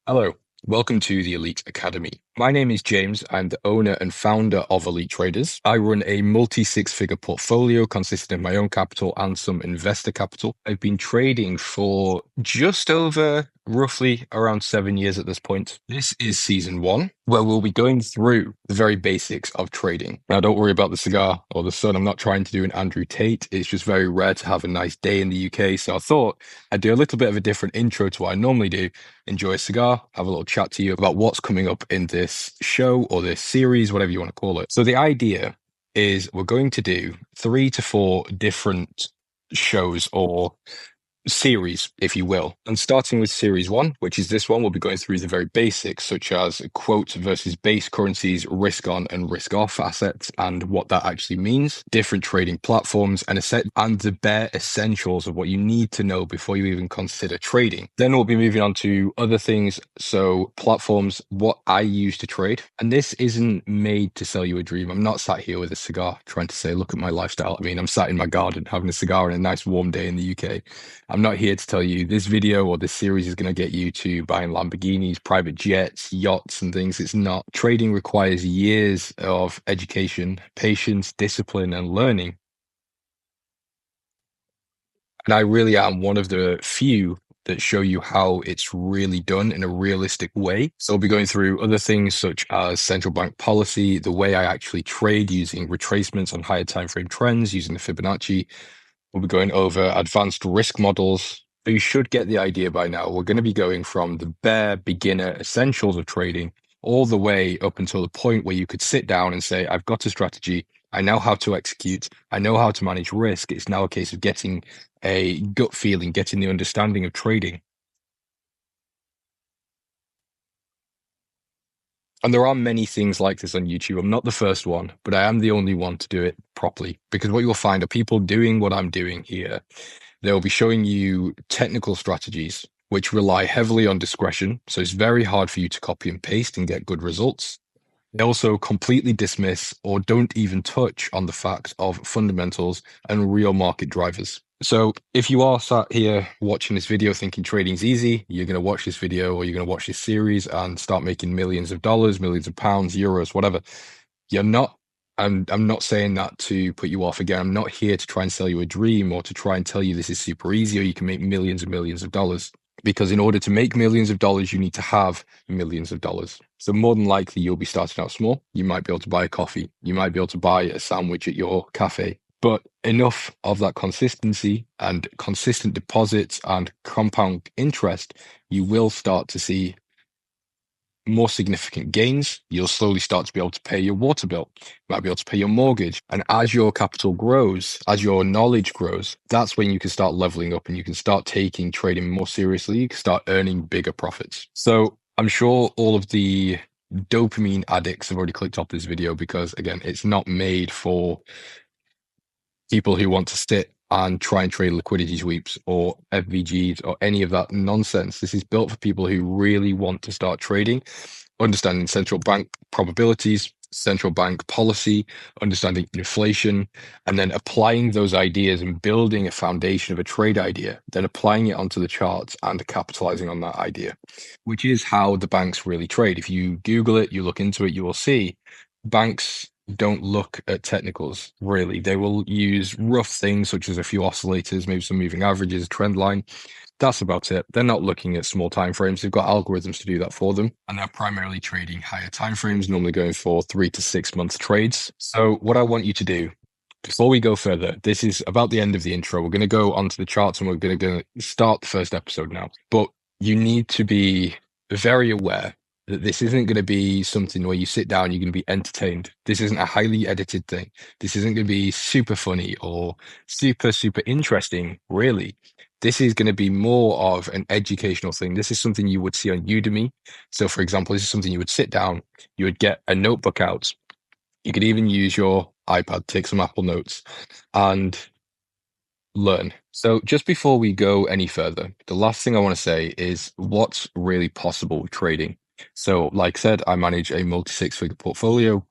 Hello, welcome to the Elite Academy. My name is James. I'm the owner and founder of EliteTraders. I run a multi-six-figure portfolio consisting of my own capital and some investor capital. I've been trading for just over roughly around 7 years at this point. This is season 1, where we'll be going through the very basics of trading. Now, don't worry about the cigar or the sun. I'm not trying to do an Andrew Tate. It's just very rare to have a nice day in the UK. So I thought I'd do a little bit of a different intro to what I normally do. Enjoy a cigar, have a little chat to you about what's coming up in this show or this series, whatever you want to call it. So the idea is we're going to do 3 to 4 different shows or series, if you will. And starting with series 1, which is this one, we'll be going through the very basics, such as quote versus base currencies, risk on and risk off assets, and what that actually means, different trading platforms, and the bare essentials of what you need to know before you even consider trading. Then we'll be moving on to other things. So platforms, what I use to trade. And this isn't made to sell you a dream. I'm not sat here with a cigar trying to say, look at my lifestyle. I mean, I'm sat in my garden having a cigar on a nice warm day in the UK. I'm not here to tell you this video or this series is going to get you to buying Lamborghinis, private jets, yachts, and things. It's not. Trading requires years of education, patience, discipline, and learning. And I really am one of the few that show you how it's really done in a realistic way. So I'll be going through other things such as central bank policy, the way I actually trade using retracements on higher time frame trends using the Fibonacci. We'll be going over advanced risk models. But you should get the idea by now. We're going to be going from the bare beginner essentials of trading all the way up until the point where you could sit down and say, I've got a strategy. I know how to execute. I know how to manage risk. It's now a case of getting a gut feeling, getting the understanding of trading. And there are many things like this on YouTube. I'm not the first one, but I am the only one to do it properly. Because what you'll find are people doing what I'm doing here. They'll be showing you technical strategies, which rely heavily on discretion. So it's very hard for you to copy and paste and get good results. They also completely dismiss or don't even touch on the fact of fundamentals and real market drivers. So if you are sat here watching this video thinking trading's easy, you're going to watch this video or you're going to watch this series and start making millions of dollars, millions of pounds, euros, whatever. You're not. I'm not saying that to put you off. Again, I'm not here to try and sell you a dream or to try and tell you this is super easy or you can make millions and millions of dollars. Because in order to make millions of dollars, you need to have millions of dollars. So more than likely, you'll be starting out small. You might be able to buy a coffee. You might be able to buy a sandwich at your cafe. But enough of that consistency and consistent deposits and compound interest, you will start to see more significant gains. You'll slowly start to be able to pay your water bill. You might be able to pay your mortgage. And as your capital grows, as your knowledge grows, that's when you can start leveling up and you can start taking trading more seriously. You can start earning bigger profits. So I'm sure all of the dopamine addicts have already clicked off this video because, again, it's not made for people who want to sit and try and trade liquidity sweeps or FVGs or any of that nonsense. This is built for people who really want to start trading, understanding central bank probabilities, central bank policy, understanding inflation, and then applying those ideas and building a foundation of a trade idea, then applying it onto the charts and capitalizing on that idea, which is how the banks really trade. If you Google it, you look into it, you will see banks don't look at technicals, really. They will use rough things such as a few oscillators, maybe some moving averages, trend line. That's about it. They're not looking at small time frames. They've got algorithms to do that for them. And they're primarily trading higher time frames, normally going for 3 to 6 month trades. So what I want you to do, before we go further, this is about the end of the intro. We're going to go onto the charts and we're going to start the first episode now. But you need to be very aware that this isn't going to be something where you sit down, you're going to be entertained. This isn't a highly edited thing. This isn't going to be super funny or super, super interesting, really. This is going to be more of an educational thing. This is something you would see on Udemy. So, for example, this is something you would sit down, you would get a notebook out. You could even use your iPad, take some Apple Notes and learn. So just before we go any further, the last thing I want to say is what's really possible with trading. So like I said, I manage a multi-six-figure portfolio.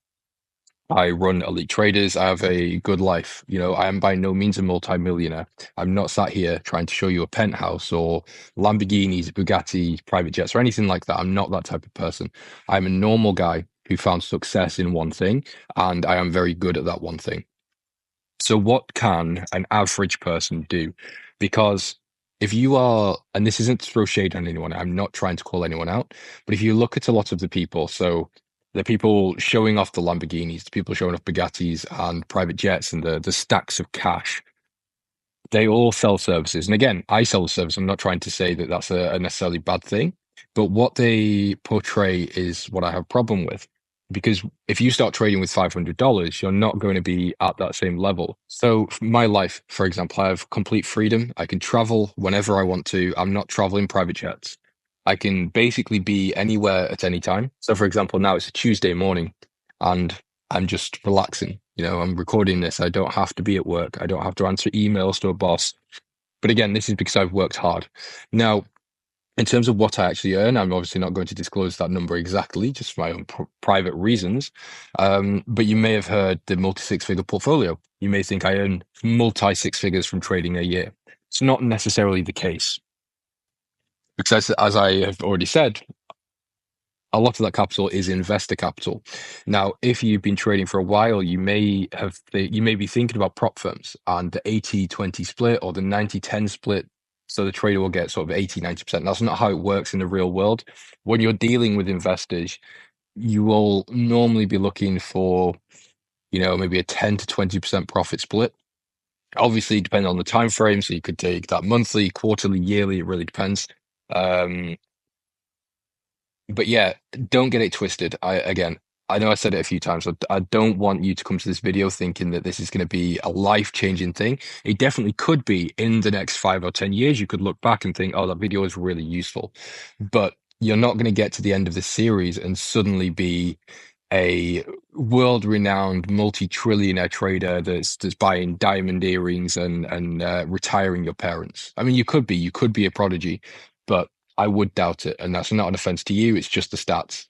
I run EliteTraders. I have a good life. You know, I am by no means a multi-millionaire. I'm not sat here trying to show you a penthouse or Lamborghinis, Bugatti, private jets, or anything like that. I'm not that type of person. I'm a normal guy who found success in one thing, and I am very good at that one thing. So what can an average person do? Because if you are, and this isn't to throw shade on anyone, I'm not trying to call anyone out, but if you look at a lot of the people, so the people showing off the Lamborghinis, the people showing off Bugattis and private jets and the stacks of cash, they all sell services. And again, I sell a service. I'm not trying to say that that's a necessarily bad thing, but what they portray is what I have a problem with. Because if you start trading with $500, you're not going to be at that same level. So my life, for example, I have complete freedom. I can travel whenever I want to. I'm not traveling private jets. I can basically be anywhere at any time. So for example, now it's a Tuesday morning and I'm just relaxing. You know, I'm recording this. I don't have to be at work. I don't have to answer emails to a boss. But again, this is because I've worked hard. Now, in terms of what I actually earn, I'm obviously not going to disclose that number exactly, just for my own private reasons. But you may have heard the multi-six-figure portfolio. You may think I earn multi-six figures from trading a year. It's not necessarily the case. Because as I have already said, a lot of that capital is investor capital. Now, if you've been trading for a while, you may be thinking about prop firms and the 80-20 split or the 90-10 split. So the trader will get sort of 80-90%. That's not how it works in the real world. When you're dealing with investors, you will normally be looking for, you know, maybe a 10-20% profit split. Obviously, depending on the time frame. So you could take that monthly, quarterly, yearly, it really depends. But yeah, don't get it twisted. I know I said it a few times, but I don't want you to come to this video thinking that this is going to be a life-changing thing. It definitely could be in the next 5 or 10 years. You could look back and think, oh, that video is really useful. But you're not going to get to the end of this series and suddenly be a world-renowned multi-trillionaire trader that's buying diamond earrings and retiring your parents. I mean, you could be a prodigy, but I would doubt it. And that's not an offense to you. It's just the stats.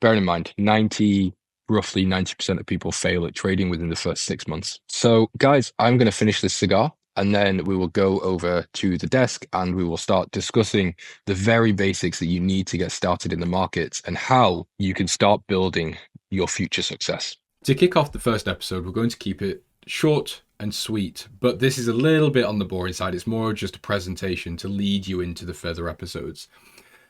Bear in mind, roughly 90% of people fail at trading within the first 6 months. So guys, I'm going to finish this cigar and then we will go over to the desk and we will start discussing the very basics that you need to get started in the markets and how you can start building your future success. To kick off the first episode, we're going to keep it short and sweet, but this is a little bit on the boring side. It's more just a presentation to lead you into the further episodes.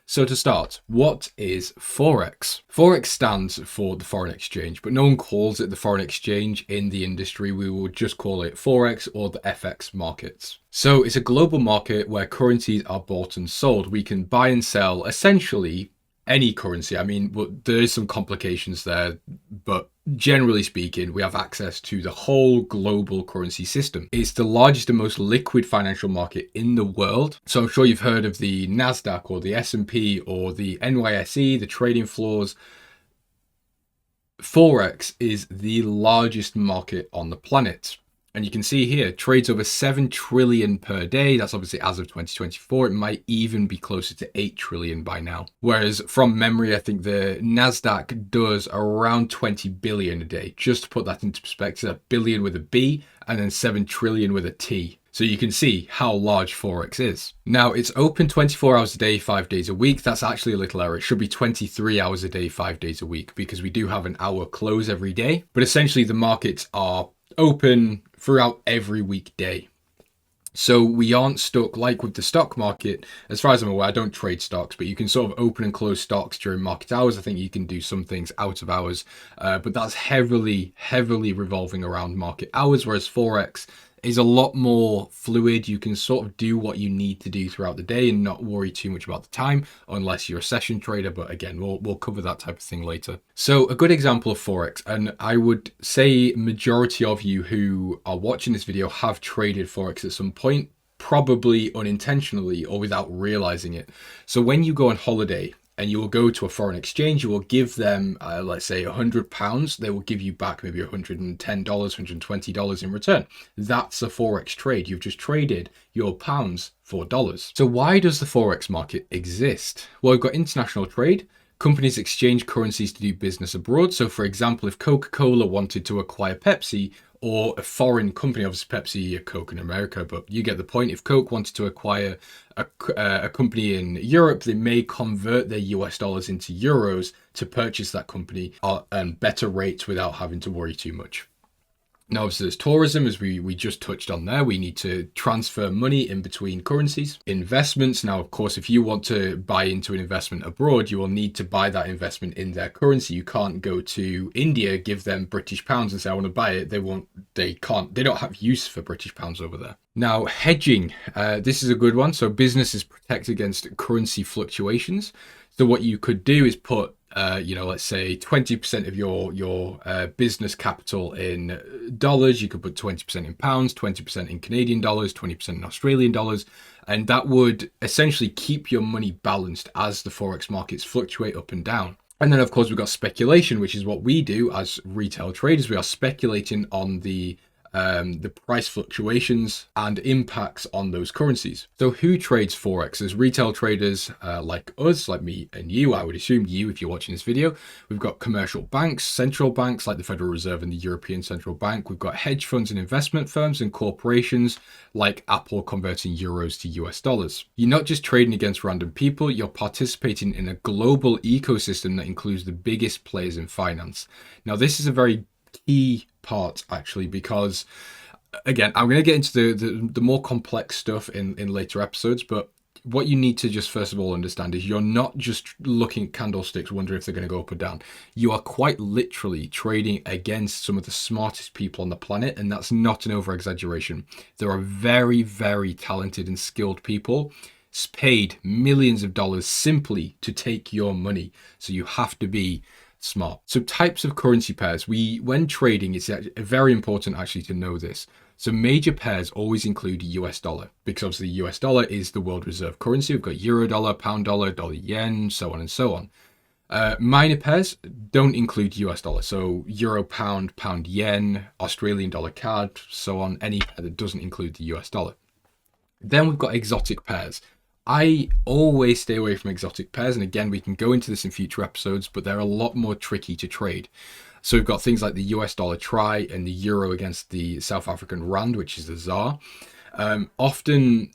So to start, what is Forex? Forex stands for the foreign exchange, but no one calls it the foreign exchange in the industry. We will just call it Forex or the FX markets. So it's a global market where currencies are bought and sold. We can buy and sell essentially any currency. I mean, there is some complications there, but generally speaking, we have access to the whole global currency system. It's the largest and most liquid financial market in the world. So I'm sure you've heard of the NASDAQ or the S&P or the NYSE, the trading floors. Forex is the largest market on the planet. And you can see here, trades over 7 trillion per day. That's obviously as of 2024. It might even be closer to 8 trillion by now. Whereas from memory, I think the NASDAQ does around 20 billion a day. Just to put that into perspective, a billion with a B and then 7 trillion with a T. So you can see how large Forex is. Now, it's open 24 hours a day, 5 days a week. That's actually a little error. It should be 23 hours a day, 5 days a week, because we do have an hour close every day. But essentially, the markets are open throughout every weekday. So we aren't stuck like with the stock market. As far as I'm aware, I don't trade stocks, but you can sort of open and close stocks during market hours. I think you can do some things out of hours, but that's heavily revolving around market hours, whereas Forex is a lot more fluid. You can sort of do what you need to do throughout the day and not worry too much about the time unless you're a session trader. But again, we'll cover that type of thing later. So a good example of Forex, and I would say majority of you who are watching this video have traded Forex at some point, probably unintentionally or without realizing it. So when you go on holiday and you will go to a foreign exchange, you will give them, let's say £100. They will give you back maybe $110, $120 in return. That's a Forex trade. You've just traded your pounds for dollars. So why does the Forex market exist? Well, we've got international trade, Companies exchange currencies to do business abroad. So for example, if Coca-Cola wanted to acquire Pepsi, or a foreign company, obviously Pepsi, Coke in America, but you get the point. If Coke wanted to acquire a company in Europe, they may convert their US dollars into euros to purchase that company and better rates without having to worry too much. Now, obviously, there's tourism, as we just touched on there. We need to transfer money in between currencies. Investments. Now, of course, if you want to buy into an investment abroad, you will need to buy that investment in their currency. You can't go to India, give them British pounds and say, I want to buy it. They don't have use for British pounds over there. Now, hedging. This is a good one. So business is protected against currency fluctuations. So what you could do is put let's say 20% of your business capital in dollars. You could put 20% in pounds, 20% in Canadian dollars, 20% in Australian dollars. And that would essentially keep your money balanced as the Forex markets fluctuate up and down. And then, of course, we've got speculation, which is what we do as retail traders. We are speculating on the price fluctuations and impacts on those currencies. So who trades Forex? There's retail traders like us, like me and you. I would assume you, if you're watching this video. We've got commercial banks, central banks like the Federal Reserve and the European Central Bank. We've got hedge funds and investment firms and corporations like Apple converting euros to US dollars. You're not just trading against random people, you're participating in a global ecosystem that includes the biggest players in finance. Now, this is a very key part actually, because again, I'm going to get into the more complex stuff in later episodes, but what you need to just first of all understand is you're not just looking at candlesticks wondering if they're going to go up or down. You are quite literally trading against some of the smartest people on the planet, and that's not an over exaggeration. There are very, very talented and skilled people paid millions of dollars simply to take your money, so you have to be smart. So types of currency pairs, when trading, it's very important actually to know this. So major pairs always include US dollar, because obviously US dollar is the world reserve currency. We've got euro dollar, pound dollar, dollar yen, so on and so on. Minor pairs don't include US dollar. So euro, pound, pound yen, Australian dollar CAD, so on, any pair that doesn't include the US dollar. Then we've got exotic pairs. I always stay away from exotic pairs, and again, we can go into this in future episodes, but they're a lot more tricky to trade. So we've got things like the US dollar TRY and the euro against the South African rand, which is the ZAR. Often,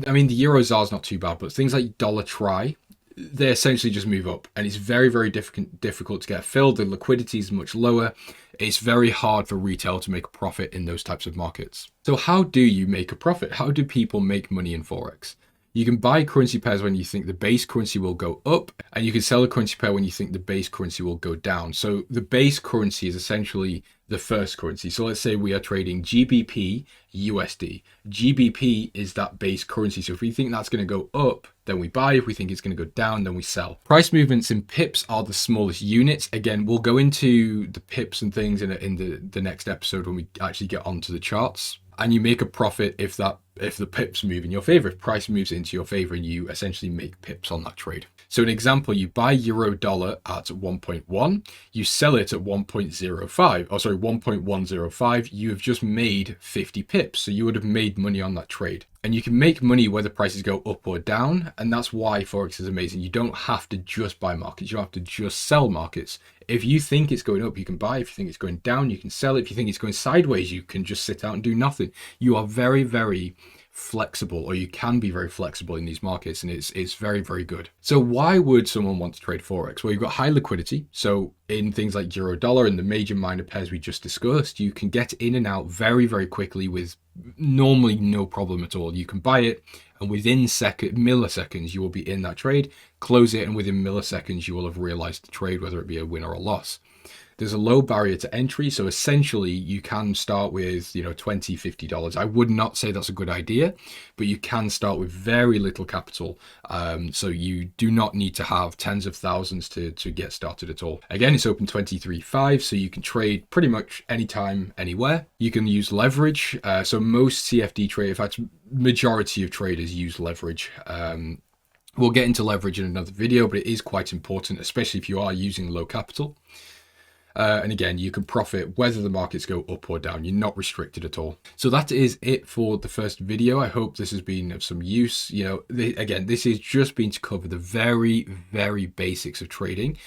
I mean, the euro ZAR is not too bad, but things like dollar TRY, they essentially just move up, and it's very, very difficult to get filled. The liquidity is much lower. It's very hard for retail to make a profit in those types of markets. So how do you make a profit? How do people make money in Forex? You can buy currency pairs when you think the base currency will go up, and you can sell a currency pair when you think the base currency will go down. So the base currency is essentially the first currency. So let's say we are trading GBP USD. GBP is that base currency. So if we think that's going to go up, then we buy. If we think it's going to go down, then we sell. Price movements in pips are the smallest units. Again, we'll go into the pips and things in the next episode when we actually get onto the charts. And you make a profit if the pips move in your favor, if price moves into your favor, and you essentially make pips on that trade. So an example, you buy euro dollar at 1.1, you sell it at 1.105, you have just made 50 pips. So you would have made money on that trade. And you can make money whether prices go up or down. And that's why Forex is amazing. You don't have to just buy markets. You don't have to just sell markets. If you think it's going up, you can buy. If you think it's going down, you can sell it. If you think it's going sideways, you can just sit out and do nothing. You are very, very flexible, or you can be very flexible in these markets, and it's very, very good. So why would someone want to trade Forex? Well, you've got high liquidity. So in things like euro dollar and the major minor pairs we just discussed, you can get in and out very, very quickly with normally no problem at all. You can buy it, and within milliseconds, you will be in that trade, close it, and within milliseconds, you will have realized the trade, whether it be a win or a loss. There's a low barrier to entry. So essentially you can start with, $20, $50. I would not say that's a good idea, but you can start with very little capital. So you do not need to have tens of thousands to get started at all. Again, it's open 23/5, so you can trade pretty much anytime, anywhere. You can use leverage. So most CFD traders, in fact, majority of traders use leverage. We'll get into leverage in another video, but it is quite important, especially if you are using low capital. And again, you can profit whether the markets go up or down. You're not restricted at all. So that is it for the first video. I hope this has been of some use. You know, again, this is just been to cover the very, very basics of trading.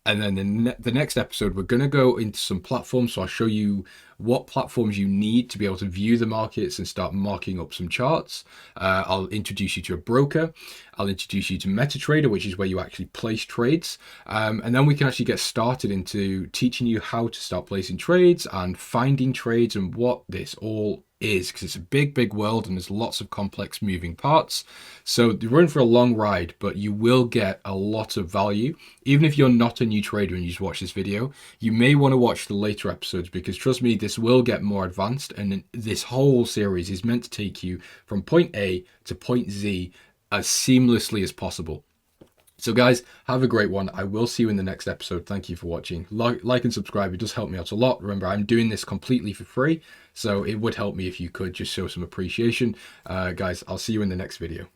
And then the next episode, we're going to go into some platforms. So I'll show you what platforms you need to be able to view the markets and start marking up some charts. I'll introduce you to a broker. I'll introduce you to MetaTrader, which is where you actually place trades. And then we can actually get started into teaching you how to start placing trades and finding trades and what this all is, because it's a big, big world and there's lots of complex moving parts. So you're in for a long ride, but you will get a lot of value. Even if you're not a new trader and you just watch this video, you may want to watch the later episodes, because trust me, this will get more advanced. And this whole series is meant to take you from point A to point Z as seamlessly as possible. So guys, have a great one. I will see you in the next episode. Thank you for watching. Like and subscribe. It does help me out a lot. Remember, I'm doing this completely for free, so it would help me if you could just show some appreciation. Guys, I'll see you in the next video.